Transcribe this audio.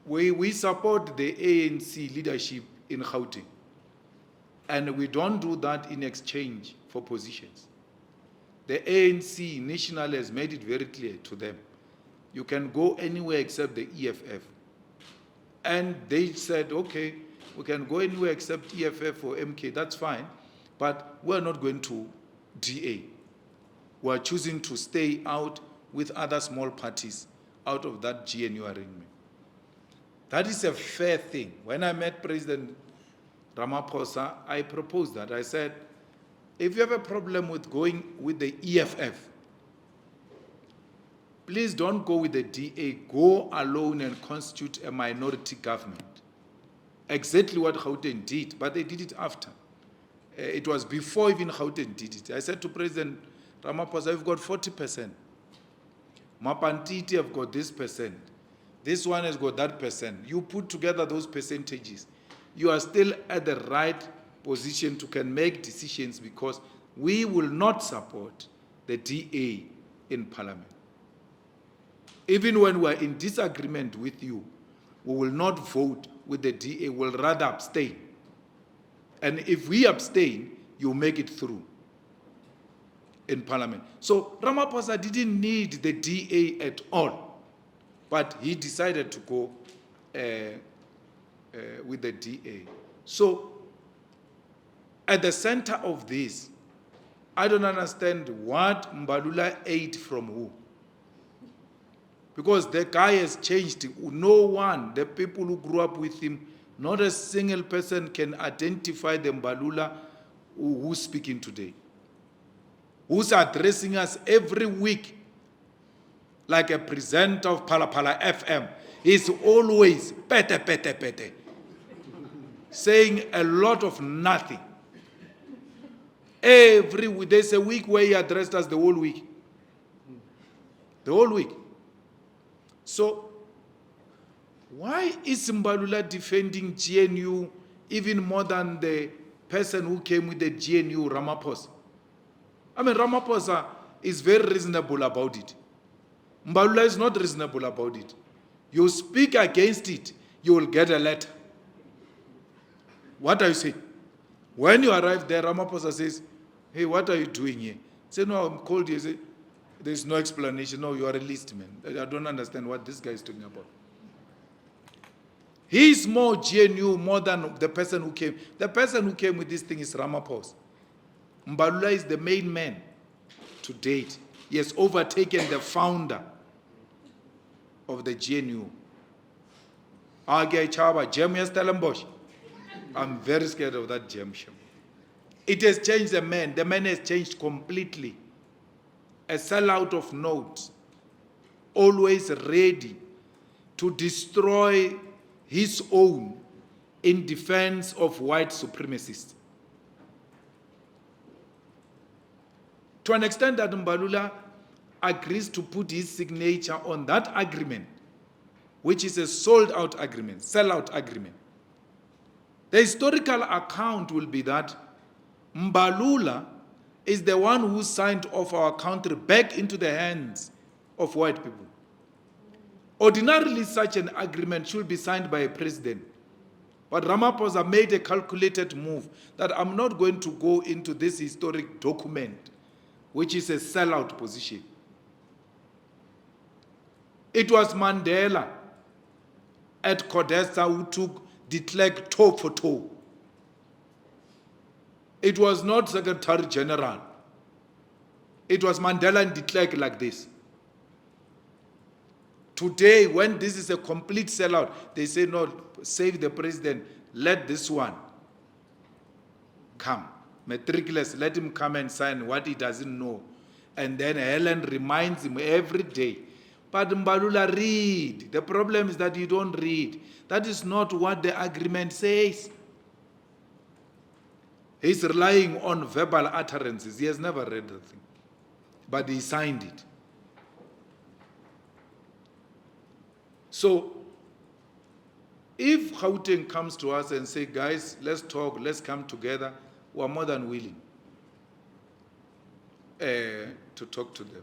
We support the ANC leadership in Gauteng. And we don't do that in exchange for positions. The ANC national has made it very clear to them. You can go anywhere except the EFF. And they said, okay, we can go anywhere except EFF or MK, that's fine, but we're not going to DA. We're choosing to stay out with other small parties out of that GNU arrangement. That is a fair thing. When I met President Ramaphosa, I proposed that. I said, if you have a problem with going with the EFF, please don't go with the DA. Go alone and constitute a minority government. Exactly what Gauteng did, but they did it after. It was before even Gauteng did it. I said to President Ramaphosa, we've got 40%. Mapantiti have got this percent. This one has got that percent. You put together those percentages, you are still at the right position to can make decisions, because we will not support the DA in Parliament. Even when we are in disagreement with you, we will not vote with the DA, we'll rather abstain. And if we abstain, you make it through in Parliament. So Ramaphosa didn't need the DA at all, but he decided to go with the DA. So at the center of this, I don't understand what Mbalula ate from who. Because the guy has changed. No one, the people who grew up with him, not a single person can identify the Mbalula who's speaking today, who's addressing us every week like a presenter of Pala Pala FM. He's always pete, pete, pete, saying a lot of nothing. Every week, there's a week where he addressed us the whole week. The whole week. So, why is Mbalula defending GNU even more than the person who came with the GNU, Ramaphosa? I mean, Ramaphosa is very reasonable about it. Mbalula is not reasonable about it. You speak against it, you will get a letter. What are you saying? When you arrive there, Ramaphosa says, hey, what are you doing here? Say, no, I'm called here. Say, there's no explanation. No, you are a list man. I don't understand what this guy is talking about. He is more GNU, more than the person who came. The person who came with this thing is Ramaphosa. Mbalula is the main man to date. He has overtaken the founder of the GNU. I'm very scared of that gem show. It has changed the man. The man has changed completely. A sellout of notes, always ready to destroy his own in defense of white supremacists. To an extent that Mbalula agrees to put his signature on that agreement, which is a sold-out agreement, sell-out agreement. The historical account will be that Mbalula is the one who signed off our country back into the hands of white people. Ordinarily, such an agreement should be signed by a president. But Ramaphosa made a calculated move that I'm not going to go into this historic document, which is a sellout position. It was Mandela at Codesa who took de Klerk toe for toe. It was not Secretary General. It was Mandela and de Klerk like this. Today, when this is a complete sellout, they say, no, save the president, let this one come. Matriculous, let him come and sign what he doesn't know. And then Helen reminds him every day. But Mbalula, read. The problem is that you don't read. That is not what the agreement says. He's relying on verbal utterances. He has never read the thing. But he signed it. So, if Gauteng comes to us and say, guys, let's talk, let's come together, we are more than willing to talk to them.